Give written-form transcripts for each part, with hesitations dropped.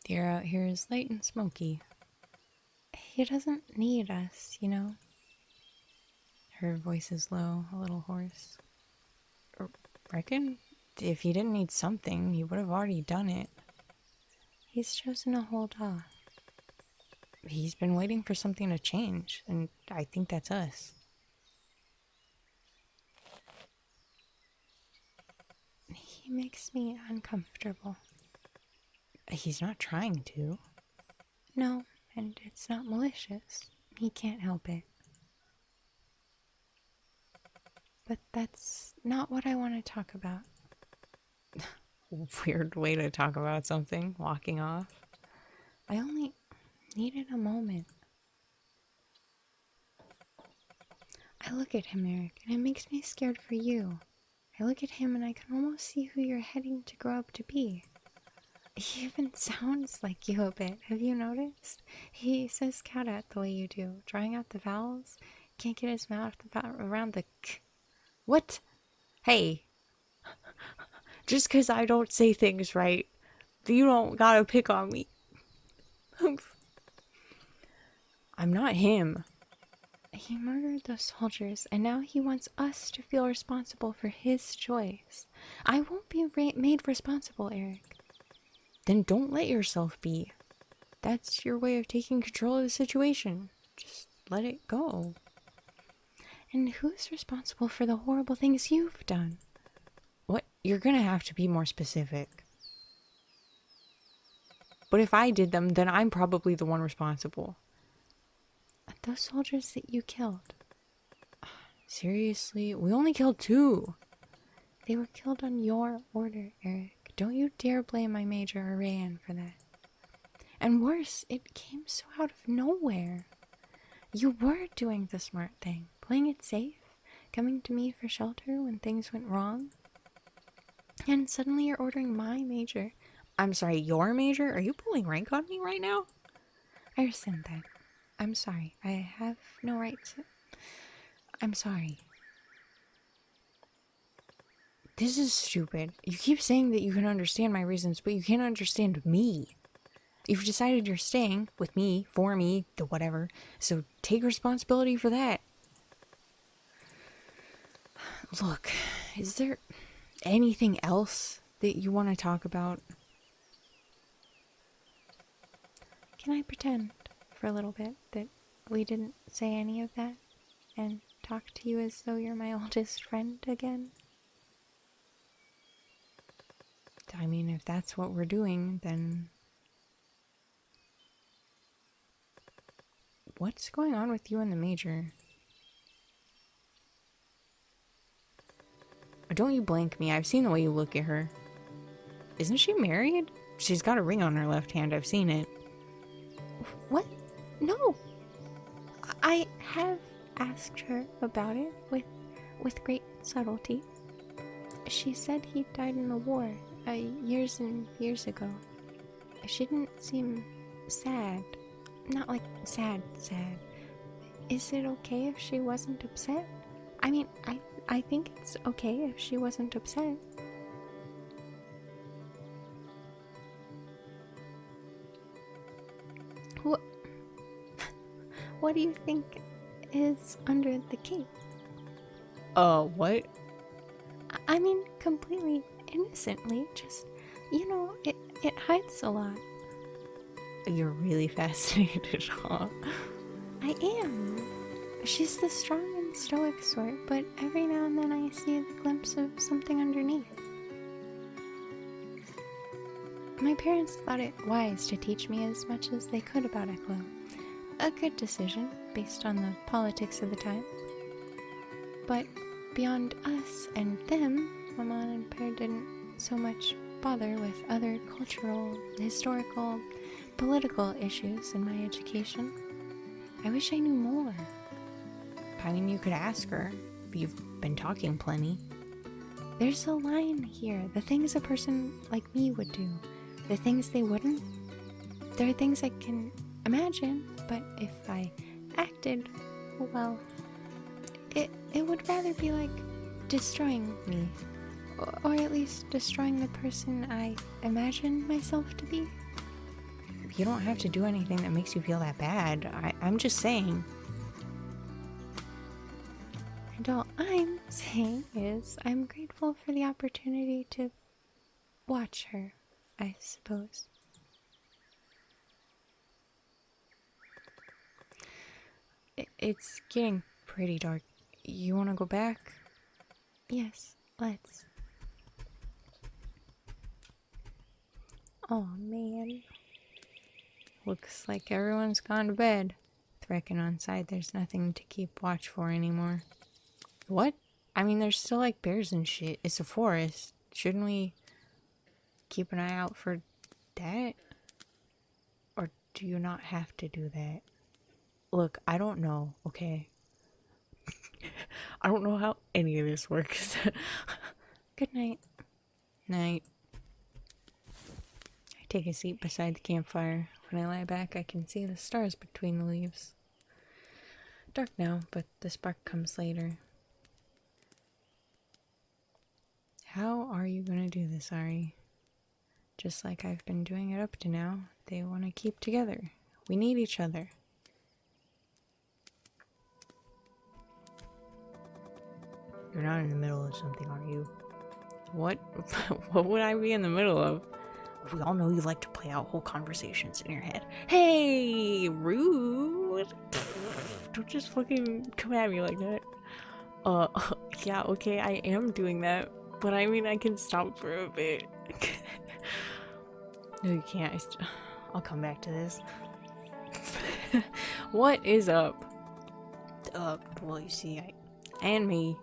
The air out here is light and smoky. He doesn't need us, you know? Her voice is low, a little hoarse. Reckon if he didn't need something, he would have already done it. He's chosen to hold off. He's been waiting for something to change, and I think that's us. He makes me uncomfortable. He's not trying to. No, and it's not malicious. He can't help it. But that's not what I want to talk about. Weird way to talk about something, walking off. I only needed a moment. I look at him, Eric, and it makes me scared for you. I look at him and I can almost see who you're heading to grow up to be. He even sounds like you a bit. Have you noticed? He says cat at the way you do, drawing out the vowels. Can't get his mouth around the k. What? Hey. Just because I don't say things right, you don't gotta pick on me. I'm not him. He murdered those soldiers, and now he wants us to feel responsible for his choice. I won't be made responsible, Eric. Then don't let yourself be. That's your way of taking control of the situation. Just let it go. And who's responsible for the horrible things you've done? What? You're gonna have to be more specific. But if I did them, then I'm probably the one responsible. Those soldiers that you killed. Seriously? We only killed 2. They were killed on your order, Eric. Don't you dare blame my Major or Rayan for that. And worse, it came so out of nowhere. You were doing the smart thing, playing it safe, coming to me for shelter when things went wrong. And suddenly you're ordering my Major. I'm sorry, your Major? Are you pulling rank on me right now? I rescind that. I'm sorry. I have no right to... I'm sorry. This is stupid. You keep saying that you can understand my reasons, but you can't understand me. You've decided you're staying with me, for me, the whatever, so take responsibility for that. Look, is there anything else that you want to talk about? Can I pretend for a little bit that we didn't say any of that and talk to you as though you're my oldest friend again? I mean, if that's what we're doing, then... What's going on with you and the Major? Don't you blank me. I've seen the way you look at her. Isn't she married? She's got a ring on her left hand. I've seen it. What? No. I have asked her about it with great subtlety. She said he died in the war, years and years ago. She didn't seem sad. Not like sad. Is it okay if she wasn't upset? I mean, I think it's okay if she wasn't upset. What do you think is under the cape? What? I mean, completely innocently, just, you know, it hides a lot. You're really fascinated, huh? I am. She's the strong and stoic sort, but every now and then I see the glimpse of something underneath. My parents thought it wise to teach me as much as they could about Eklo. A good decision, based on the politics of the time. But beyond us and them, Mama and Per didn't so much bother with other cultural, historical, political issues in my education. I wish I knew more. I mean, you could ask her. You've been talking plenty. There's a line here. The things a person like me would do. The things they wouldn't. There are things I can imagine, but if I acted, well, it would rather be like destroying me. Or at least destroying the person I imagine myself to be. you don't have to do anything that makes you feel that bad. I'm just saying. And all I'm saying is I'm grateful for the opportunity to watch her, I suppose. It's getting pretty dark. You want to go back? Yes, let's. Oh, man. Looks like everyone's gone to bed. Reckon on side there's nothing to keep watch for anymore. What? I mean, there's still like bears and shit. It's a forest. Shouldn't we keep an eye out for that? Or do you not have to do that? Look, I don't know, okay? I don't know how any of this works. Good night. Night. I take a seat beside the campfire. When I lie back, I can see the stars between the leaves. Dark now, but the spark comes later. How are you gonna do this, Ari? Just like I've been doing it up to now, they want to keep together. We need each other. You're not in the middle of something, are you? What? What would I be in the middle of? We all know you like to play out whole conversations in your head. Hey, rude. Don't just fucking come at me like that. Yeah, okay, I am doing that. But I mean, I can stop for a bit. No, you can't. I'll come back to this. What is up? Well, you see, and me,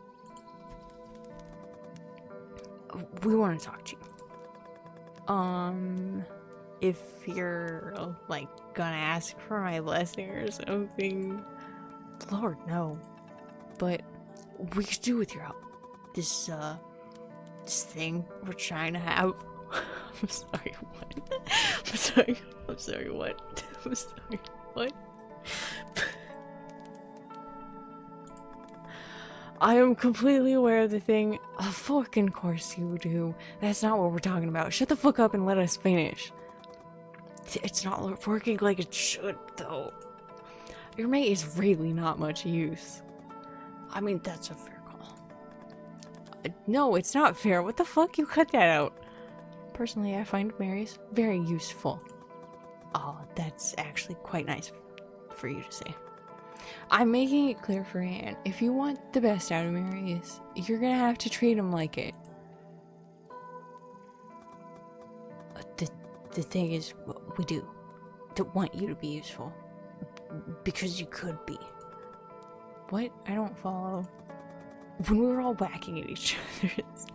we want to talk to you. If you're, like, gonna ask for my blessing or something, Lord, no. But we could do with your help. This thing we're trying to have. I'm sorry, what? I'm sorry, what? I'm sorry, what? I am completely aware of the thing. Of fucking course you do. That's not what we're talking about. Shut the fuck up and let us finish. It's not working like it should, though. Your mate is really not much use. I mean, that's a fair call. No, it's not fair. What the fuck? You cut that out. Personally, I find Mary's very useful. Oh, that's actually quite nice for you to say. I'm making it clear for Anne, if you want the best out of Mary's, you're gonna have to treat him like it. The thing is, we do want you to be useful. Because you could be. What? I don't follow. When we were all whacking at each other's...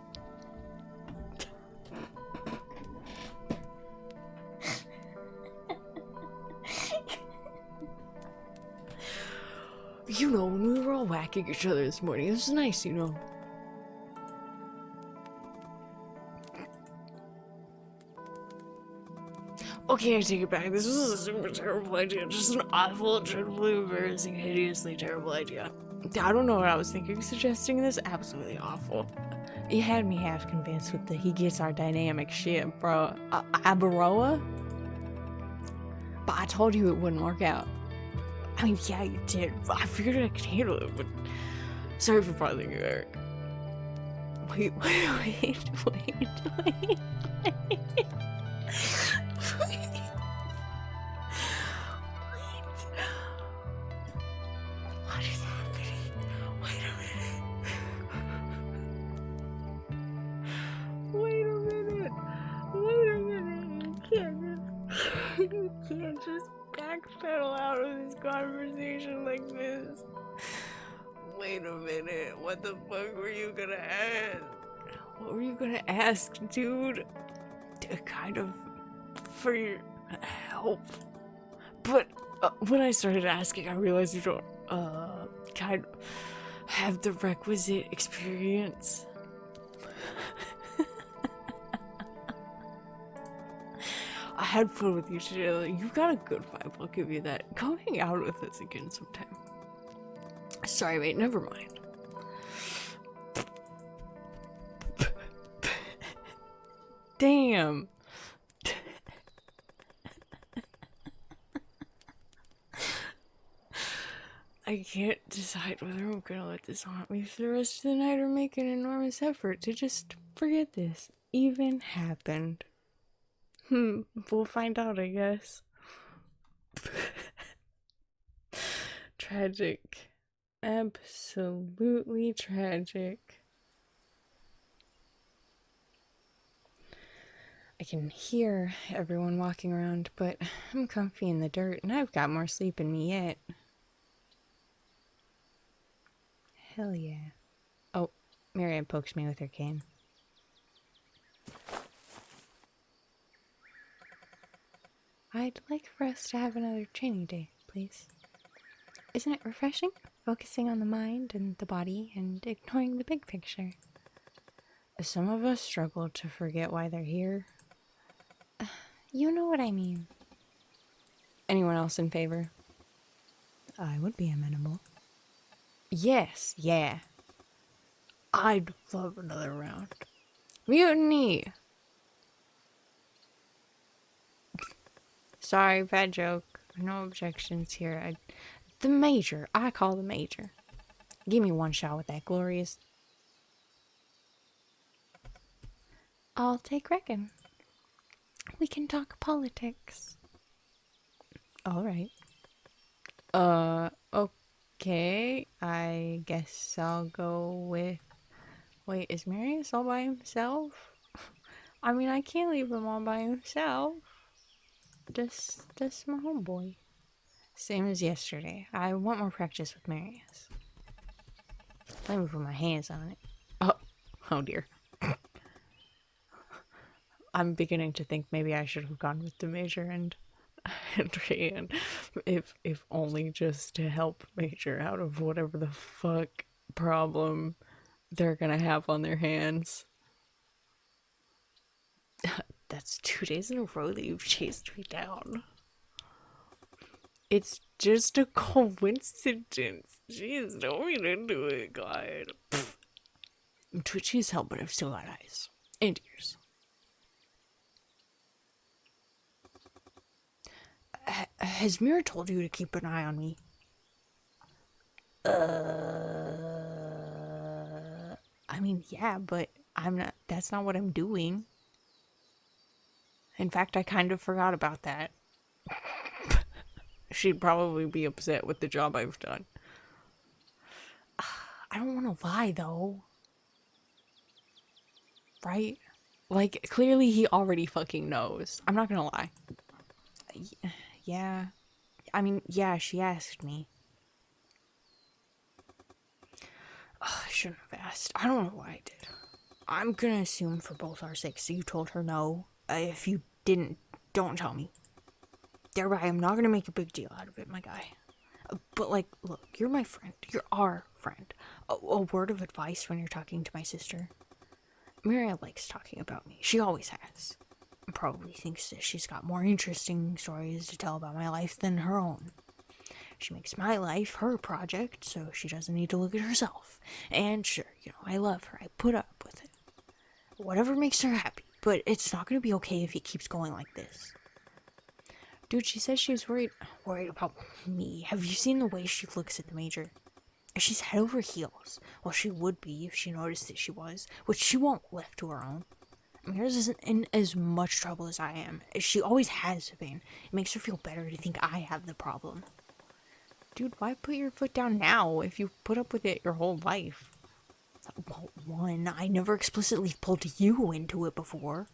You know, when we were all whacking each other this morning, it was nice, you know. Okay, I take it back. This was a super terrible idea. Just an awful, dreadfully embarrassing, hideously terrible idea. I don't know what I was thinking suggesting this. Absolutely awful. It had me half convinced with the he gets our dynamic shit, bro. Abaroa? But I told you it wouldn't work out. I mean, yeah, you did. I figured I could handle it, but... Sorry for bothering you, Eric. Wait. What is happening? Wait a minute. You can't just backpedal out of this conversation like this. Wait a minute. What the fuck were you gonna ask? What were you gonna ask, dude? Kind of for your help. But when I started asking, I realized you don't kind of have the requisite experience. I had fun with you today. You've got a good vibe. I'll give you that. Come hang out with us again sometime. Sorry, mate. Never mind. Damn. I can't decide whether I'm gonna let this haunt me for the rest of the night or make an enormous effort to just forget this even happened. We'll find out, I guess. Tragic. Absolutely tragic. I can hear everyone walking around, but I'm comfy in the dirt and I've got more sleep in me yet. Hell yeah. Oh, Miriam pokes me with her cane. I'd like for us to have another training day, please. Isn't it refreshing? Focusing on the mind and the body and ignoring the big picture. Some of us struggle to forget why they're here. You know what I mean. Anyone else in favor? I would be amenable. Yes, yeah. I'd love another round. Mutiny! Sorry, bad joke. No objections here. The Major. I call the Major. Give me one shot with that glorious... I'll take reckon. We can talk politics. Alright. Okay. I guess I'll go with... Wait, is Marius all by himself? I mean, I can't leave him all by himself. Just my homeboy. Same as yesterday. I want more practice with Marius. Let me put my hands on it. Oh dear. I'm beginning to think maybe I should have gone with the Major and Ryan, if only just to help Major out of whatever the fuck problem they're gonna have on their hands. That's 2 days in a row that you've chased me down. It's just a coincidence. Jeez, don't mean to do it, God. I'm twitchy as hell, but I've still got eyes. And ears. Has Mira told you to keep an eye on me? I mean, yeah, but I'm not, that's not what I'm doing. In fact, I kind of forgot about that. She'd probably be upset with the job I've done. I don't want to lie, though. Right? Like, clearly he already fucking knows. I'm not gonna lie. Yeah. I mean, yeah, she asked me. I shouldn't have asked. I don't know why I did. I'm gonna assume for both our sakes you told her no. If you didn't, don't tell me. Thereby, I'm not gonna make a big deal out of it, my guy. But, like, look, you're my friend. You're our friend. A word of advice when you're talking to my sister. Maria likes talking about me. She always has. Probably thinks that she's got more interesting stories to tell about my life than her own. She makes my life her project, so she doesn't need to look at herself. And sure, I love her. I put up with it. Whatever makes her happy, but it's not gonna be okay if it keeps going like this. Dude, she says she was worried about me. Have you seen the way she looks at the Major? She's head over heels. Well, she would be if she noticed that she was, which she won't left to her own. Mira's isn't in as much trouble as I am. She always has been. It makes her feel better to think I have the problem. Dude, why put your foot down now if you put up with it your whole life? Well, one, I never explicitly pulled you into it before.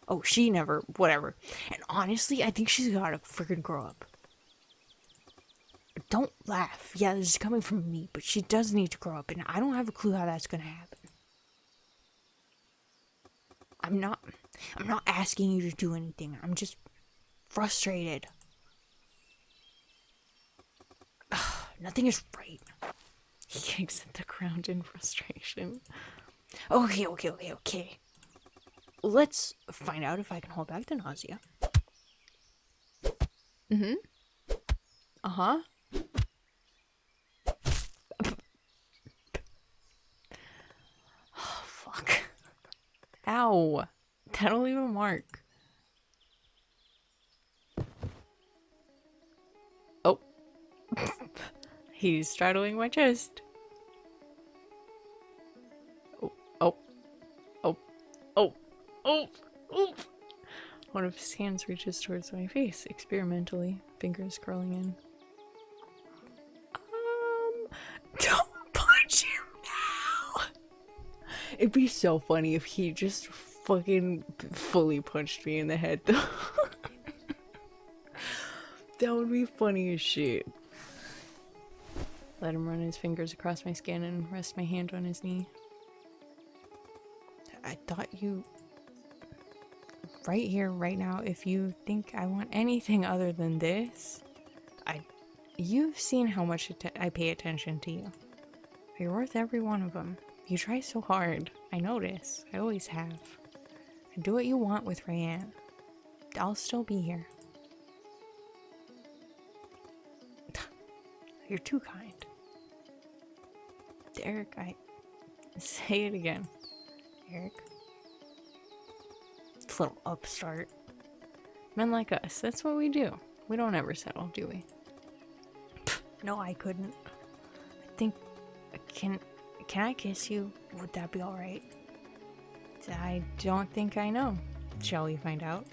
Oh, she never, whatever. And honestly, I think she's gotta freaking grow up. Don't laugh. Yeah, this is coming from me, but she does need to grow up, and I don't have a clue how that's gonna happen. I'm not asking you to do anything. I'm just frustrated. Nothing is right. He kicks at the ground in frustration. Okay. Let's find out if I can hold back the nausea. Mm-hmm. Uh-huh. Oh, fuck. Ow. That'll leave a mark. Oh. He's straddling my chest. Oh, oh, oh, oh, oh, oh. One of his hands reaches towards my face, experimentally, fingers curling in. Don't punch him now! It'd be so funny if he just fucking fully punched me in the head, though. That would be funny as shit. Let him run his fingers across my skin and rest my hand on his knee. I thought you... Right here, right now, if you think I want anything other than this, you've seen how much I pay attention to you. You're worth every one of them. You try so hard. I notice. I always have. I do what you want with Rayanne. I'll still be here. You're too kind. Eric, say it again. Eric. This little upstart. Men like us, that's what we do. We don't ever settle, do we? No, I couldn't. I think... Can I kiss you? Would that be alright? I don't think I know. Shall we find out?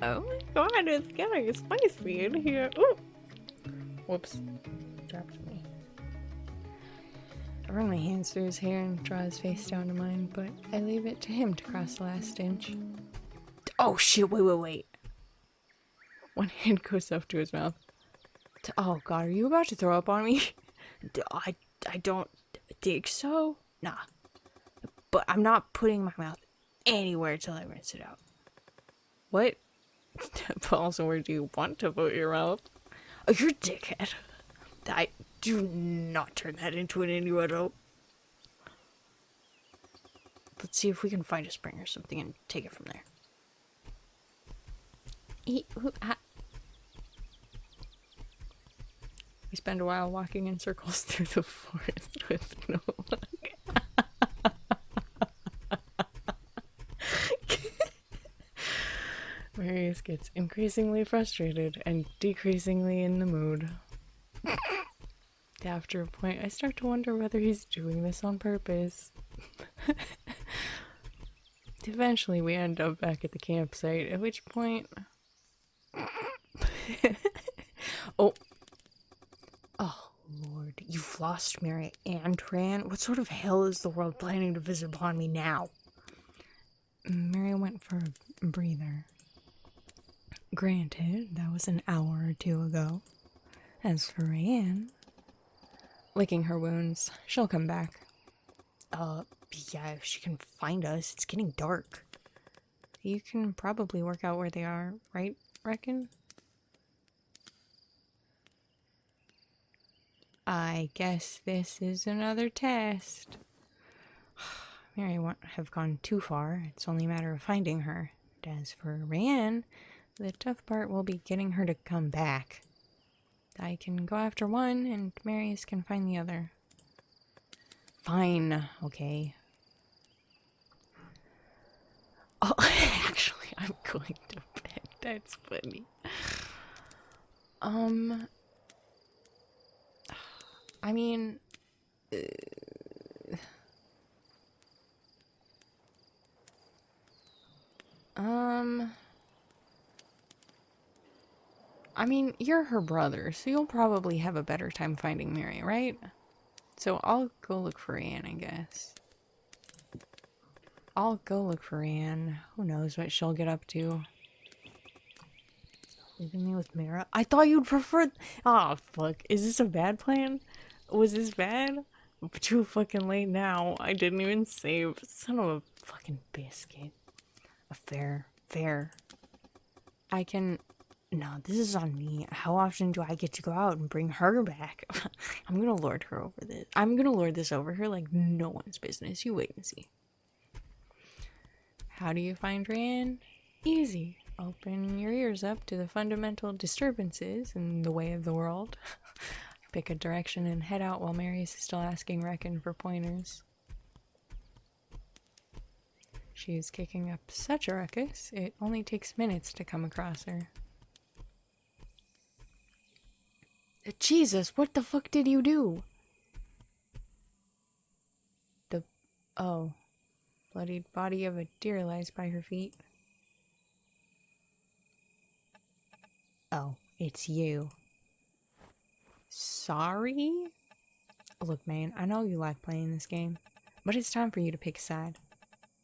Oh my god, it's getting spicy in here. Ooh! Whoops. Dropped me. I run my hands through his hair and draw his face down to mine, but I leave it to him to cross the last inch. Oh shit, wait. One hand goes up to his mouth. Oh god, are you about to throw up on me? I don't think so. Nah. But I'm not putting my mouth anywhere till I rinse it out. What? Also, where do you want to put your mouth? Oh, you're a dickhead. I do not turn that into an innuendo. Let's see if we can find a spring or something and take it from there. We spend a while walking in circles through the forest with no luck. Marius gets increasingly frustrated and decreasingly in the mood. After a point, I start to wonder whether he's doing this on purpose. Eventually, we end up back at the campsite, at which point... Oh, Lord, you've lost Mary and Tran? What sort of hell is the world planning to visit upon me now? Mary went for a breather. Granted, that was an hour or two ago. As for Rayanne, licking her wounds, she'll come back. Yeah, if she can find us. It's getting dark. You can probably work out where they are, right, reckon? I guess this is another test. Mary won't have gone too far. It's only a matter of finding her. And as for Rayanne, the tough part will be getting her to come back. I can go after one, and Marius can find the other. Fine, okay. Oh, actually, I'm going to bed. That's funny. I mean... I mean, you're her brother, so you'll probably have a better time finding Mary, right? So I'll go look for Anne, I guess. I'll go look for Anne. Who knows what she'll get up to. Leaving me with Mara? I thought you'd prefer... Oh, fuck. Is this a bad plan? Was this bad? Too fucking late now. I didn't even save. Son of a fucking biscuit. Fair. I can... No, this is on me. How often do I get to go out and bring her back? I'm gonna lord her over this. I'm gonna lord this over her like no one's business. You wait and see. How do you find Rayanne? Easy. Open your ears up to the fundamental disturbances in the way of the world. Pick a direction and head out while Marius is still asking Reckon for pointers. She's kicking up such a ruckus, it only takes minutes to come across her. Jesus, what the fuck did you do? Oh. Bloodied body of a deer lies by her feet. Oh, it's you. Sorry? Look, man, I know you like playing this game, but it's time for you to pick a side.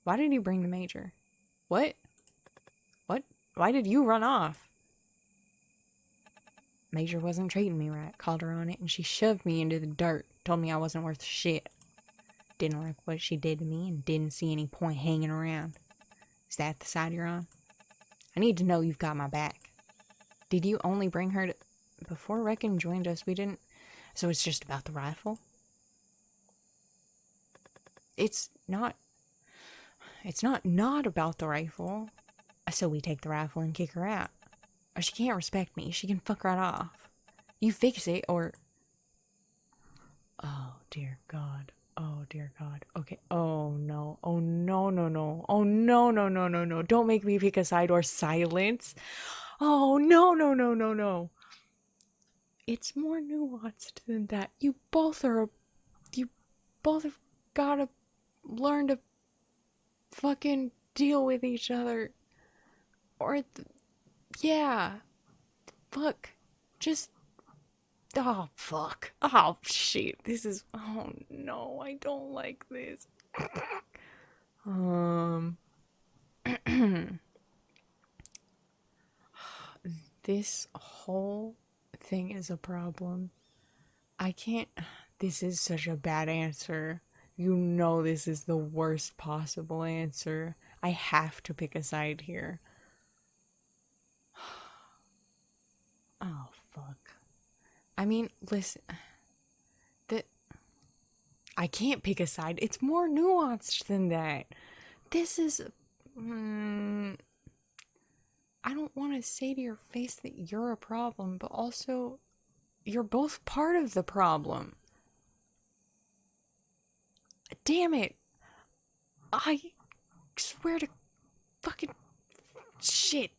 Why did you bring the Major? What? What? Why did you run off? Major wasn't treating me right. Called her on it, and she shoved me into the dirt. Told me I wasn't worth shit. Didn't like what she did to me, and didn't see any point hanging around. Is that the side you're on? I need to know you've got my back. Did you only bring her to... Before Reckon joined us, we didn't... So it's just about the rifle? It's not about the rifle. So we take the rifle and kick her out. Or she can't respect me. She can fuck right off. You fix it, or... Oh, dear God. Oh, dear God. Okay. Oh, no. Oh, no, no, no. Oh, no, no, no, no, no. Don't make me pick a side or silence. Oh, no, no, no, no, no. It's more nuanced than that. You both have gotta learn to fucking deal with each other. Or, yeah. Fuck. Just... Oh, fuck. Oh, shit. This is... Oh, no. I don't like this. This whole thing is a problem. I can't... This is such a bad answer. You know this is the worst possible answer. I have to pick a side here. Oh, fuck. I mean, listen... I can't pick a side. It's more nuanced than that. This is... I don't want to say to your face that you're a problem, but also... You're both part of the problem. Damn it. I swear to fucking shit.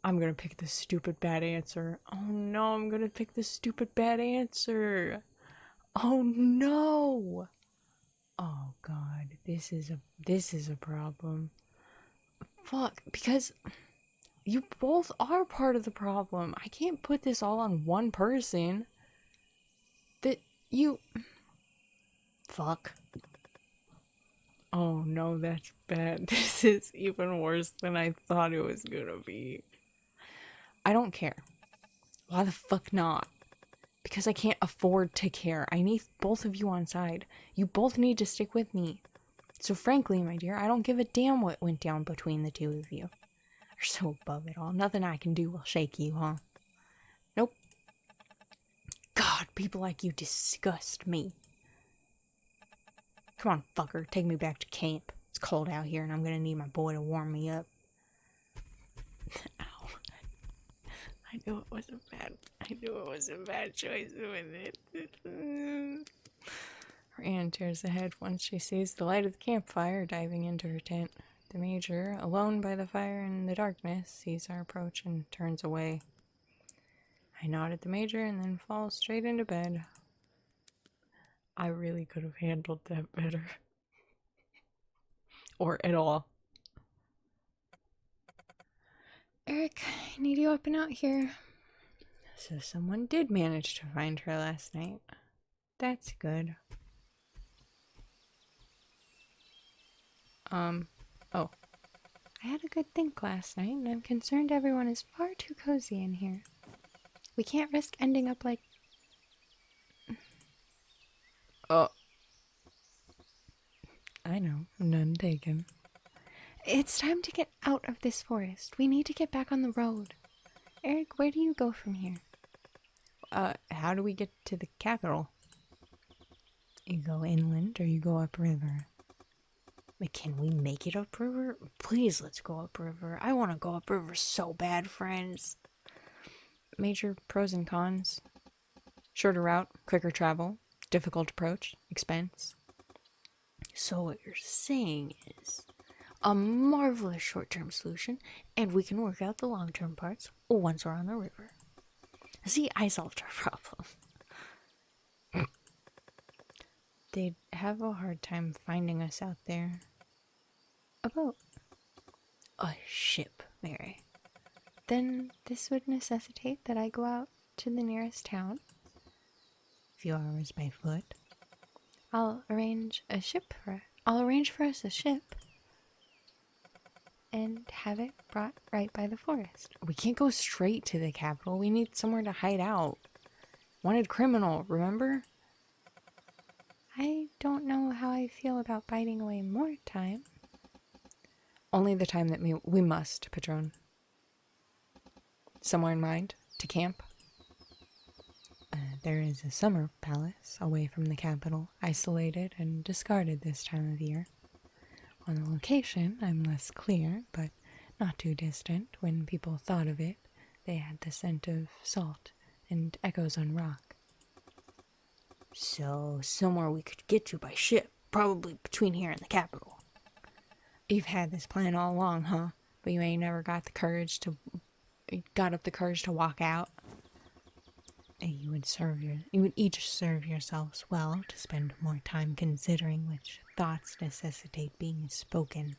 I'm gonna pick the stupid bad answer. Oh no, I'm gonna pick the stupid bad answer. Oh no. Oh God, this is a problem. Fuck, because you both are part of the problem. I can't put this all on one person. That you... Fuck. Oh no, that's bad. This is even worse than I thought it was gonna be. I don't care. Why the fuck not? Because I can't afford to care. I need both of you on side. You both need to stick with me. So frankly, my dear, I don't give a damn what went down between the two of you. You're so above it all. Nothing I can do will shake you, huh? Nope. God, people like you disgust me. Come on, fucker. Take me back to camp. It's cold out here and I'm gonna need my boy to warm me up. Ow. I knew it was a bad choice with it. Her aunt tears ahead once she sees the light of the campfire diving into her tent. The Major, alone by the fire in the darkness, sees our approach and turns away. I nod at the Major and then fall straight into bed. I really could have handled that better. Or at all. Eric, I need you up and out here. So someone did manage to find her last night. That's good. Oh. I had a good think last night, and I'm concerned everyone is far too cozy in here. We can't risk ending up like... Oh. I know, none taken. It's time to get out of this forest. We need to get back on the road. Eric, where do you go from here? How do we get to the capital? You go inland or you go upriver? But can we make it upriver? Please, let's go upriver. I want to go upriver so bad, friends. Major pros and cons. Shorter route, quicker travel, difficult approach, expense. So what you're saying is a marvelous short-term solution, and we can work out the long-term parts once we're on the river. See, I solved our problem. They'd have a hard time finding us out there. A boat. A ship, Mary. Then this would necessitate that I go out to the nearest town. A few hours by foot. I'll arrange for us a ship and have it brought right by the forest. We can't go straight to the capital. We need somewhere to hide out. Wanted criminal, remember? I don't know how I feel about biding away more time. Only the time that we must, Patron. Somewhere in mind to camp? There is a summer palace away from the capital, isolated and discarded this time of year. On the location, I'm less clear, but not too distant. When people thought of it, they had the scent of salt and echoes on rock. So, somewhere we could get to by ship, probably between here and the capital. You've had this plan all along, huh? But you ain't never got up the courage to walk out. You would each serve yourselves well to spend more time considering which thoughts necessitate being spoken.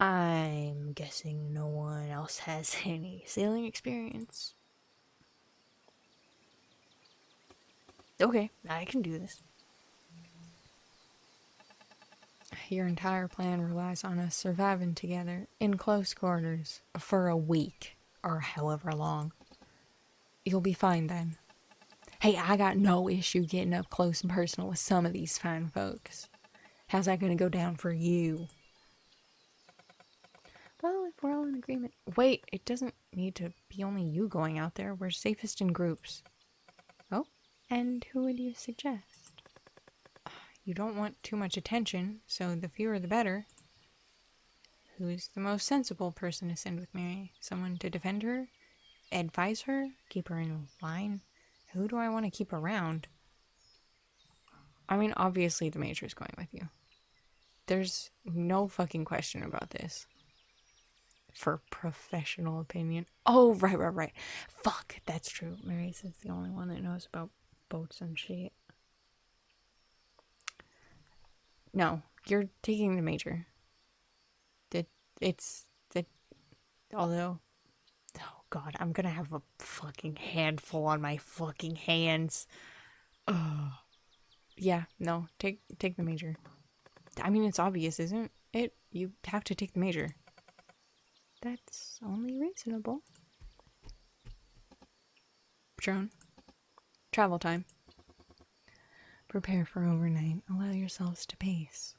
I'm guessing no one else has any sailing experience. Okay, I can do this. Your entire plan relies on us surviving together in close quarters for a week or however long. You'll be fine then. Hey, I got no issue getting up close and personal with some of these fine folks. How's that gonna go down for you? Well, if we're all in agreement. Wait, it doesn't need to be only you going out there. We're safest in groups. Oh? And who would you suggest? You don't want too much attention, so the fewer the better. Who's the most sensible person to send with Mary? Someone to defend her? Advise her? Keep her in line? Who do I want to keep around? I mean, obviously the Major's going with you. There's no fucking question about this. For professional opinion. Oh, right. Fuck, that's true. Mary's is the only one that knows about boats and shit. No, you're taking the Major. Although, oh god, I'm gonna have a fucking handful on my fucking hands. Ugh. Yeah, no, take the Major. I mean, it's obvious, isn't it? You have to take the Major. That's only reasonable. Patron, travel time. Prepare for overnight. Allow yourselves pace.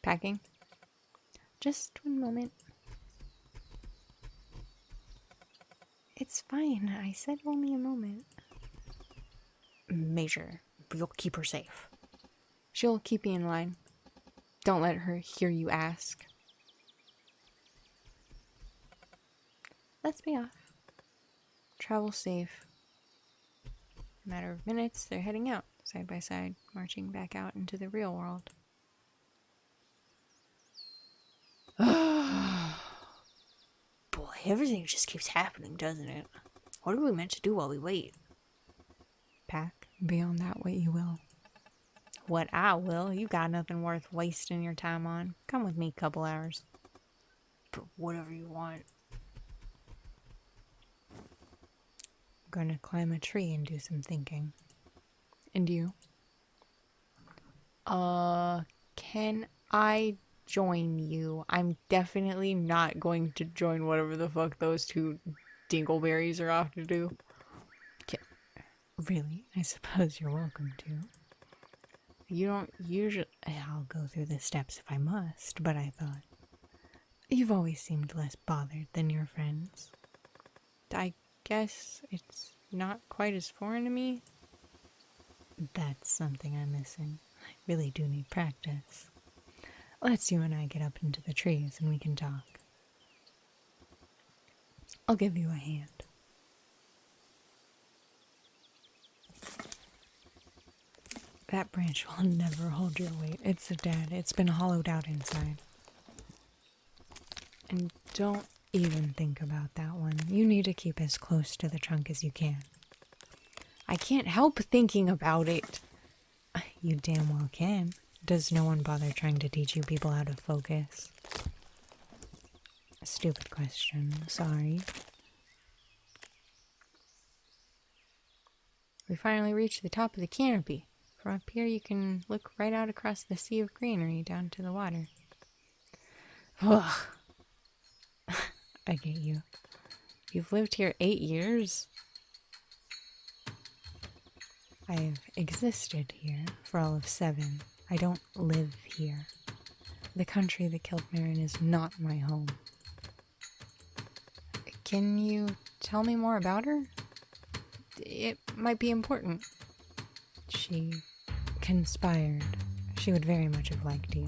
Packing? Just one moment. It's fine. I said only a moment. Major, you'll keep her safe. She'll keep you in line. Don't let her hear you ask. Let's be off. Travel safe. In a matter of minutes, they're heading out, side by side, marching back out into the real world. Boy, everything just keeps happening, doesn't it? What are we meant to do while we wait? Pack. Beyond that, what you will. What I will? You got nothing worth wasting your time on. Come with me a couple hours. But whatever you want. I'm gonna climb a tree and do some thinking. And you? Can I join you? I'm definitely not going to join whatever the fuck those two dingleberries are off to do. Really? I suppose you're welcome to. You don't usually... I'll go through the steps if I must, but I thought... You've always seemed less bothered than your friends. I guess it's not quite as foreign to me. That's something I'm missing. I really do need practice. Let's you and I get up into the trees and we can talk. I'll give you a hand. That branch will never hold your weight. It's dead. It's been hollowed out inside. And don't even think about that one. You need to keep as close to the trunk as you can. I can't help thinking about it. You damn well can. Does no one bother trying to teach you people how to focus? A stupid question. Sorry. We finally reached the top of the canopy. From up here you can look right out across the sea of greenery down to the water. Ugh. I get you. You've lived here 8 years? I've existed here for all of 7. I don't live here. The country that killed Marin is not my home. Can you tell me more about her? It might be important. She conspired. She would very much have liked you.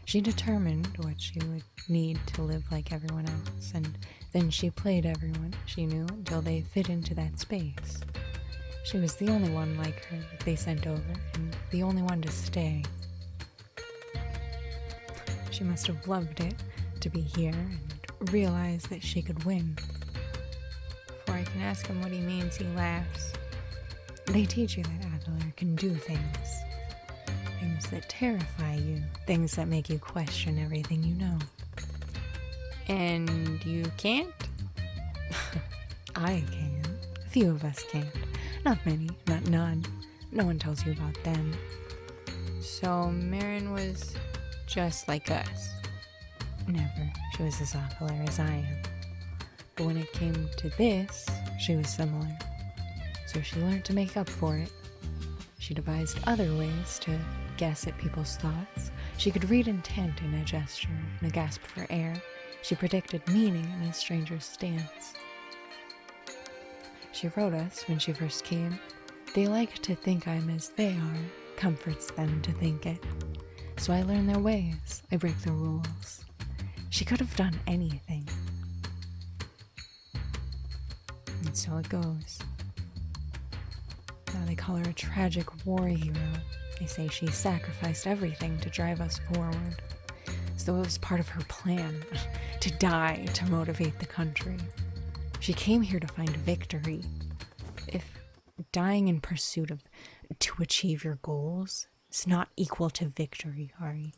She determined what she would need to live like everyone else, and then she played everyone she knew until they fit into that space. She was the only one like her that they sent over, and the only one to stay. She must have loved it to be here and realize that she could win. Before I can ask him what he means, he laughs. They teach you that Adler can do things. Things that terrify you. Things that make you question everything you know. And you can't? I can. A few of us can't. Not many, not none. No one tells you about them. So Marin was just like us. Never. She was as ocular as I am. But when it came to this, she was similar. So she learned to make up for it. She devised other ways to guess at people's thoughts. She could read intent in a gesture, in a gasp for air. She predicted meaning in a stranger's stance. She wrote us when she first came. They like to think I'm as they are. Comforts them to think it. So I learn their ways. I break the rules. She could have done anything. And so it goes. Now they call her a tragic war hero. They say she sacrificed everything to drive us forward. As though it was part of her plan. To die to motivate the country. She came here to find victory. If dying in pursuit of to achieve your goals is not equal to victory, Hari,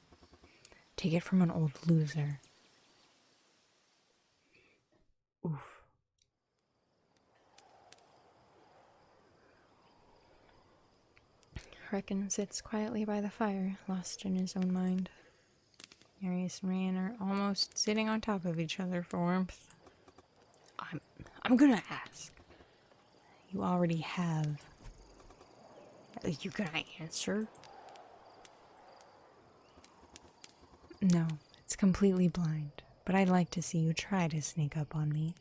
take it from an old loser. Oof. Reckon sits quietly by the fire, lost in his own mind. Marius and Ryan are almost sitting on top of each other for warmth. I'm gonna ask. You already have. Are you gonna answer? No, it's completely blind, but I'd like to see you try to sneak up on me.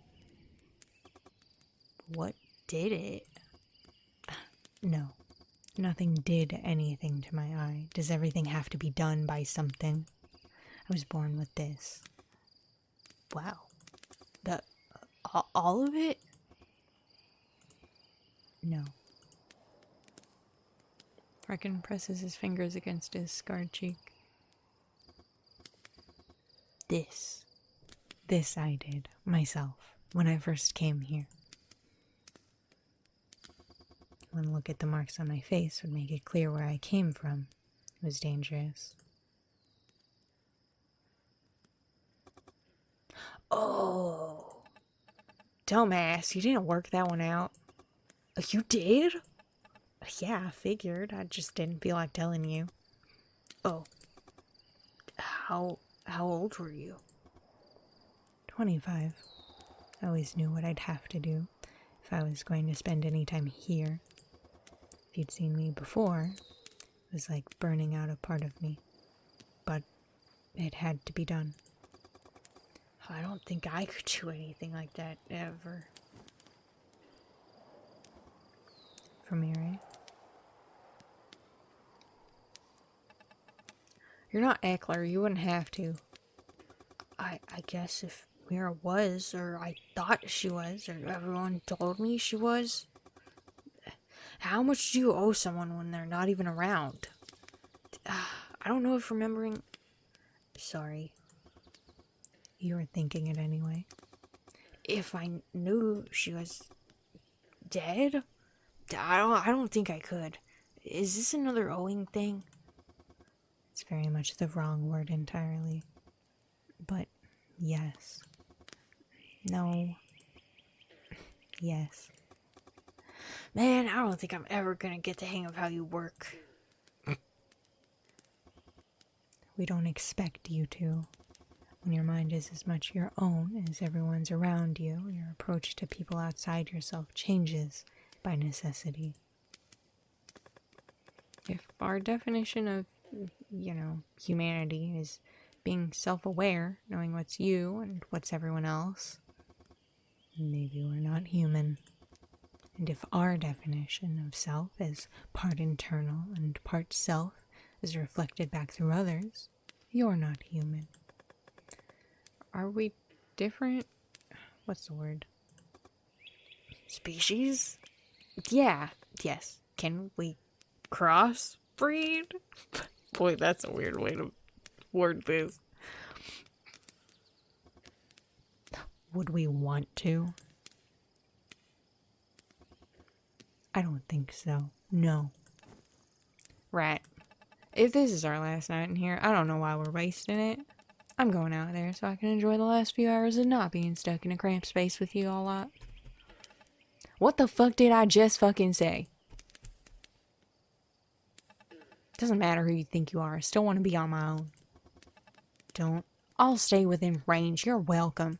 What did it? No, nothing did anything to my eye. Does everything have to be done by something? I was born with this. Wow. All of it? No. Reckon presses his fingers against his scarred cheek. This I did, myself, when I first came here. One look at the marks on my face would make it clear where I came from. It was dangerous. Oh. Dumbass, you didn't work that one out. You did? Yeah, I figured. I just didn't feel like telling you. Oh. How old were you? 25. I always knew what I'd have to do if I was going to spend any time here. If you'd seen me before, it was like burning out a part of me. But it had to be done. I don't think I could do anything like that, ever. For Mary. You're not Eckler, you wouldn't have to. I guess if Mira was, or I thought she was, or everyone told me she was. How much do you owe someone when they're not even around? I don't know if remembering... Sorry. You were thinking it anyway. If I knew she was dead, I don't think I could. Is this another owing thing? It's very much the wrong word entirely. But yes. No. Yes. Man, I don't think I'm ever gonna get the hang of how you work. We don't expect you to. When your mind is as much your own as everyone's around you, your approach to people outside yourself changes by necessity. If our definition of, humanity is being self-aware, knowing what's you and what's everyone else, maybe we're not human. And if our definition of self is part internal and part self is reflected back through others, you're not human. Are we different? What's the word? Species? Yeah, yes. Can we crossbreed? Boy, that's a weird way to word this. Would we want to? I don't think so. No. Right. If this is our last night in here, I don't know why we're wasting it. I'm going out there so I can enjoy the last few hours of not being stuck in a cramped space with you all lot. What the fuck did I just fucking say? Doesn't matter who you think you are, I still want to be on my own. Don't. I'll stay within range, you're welcome.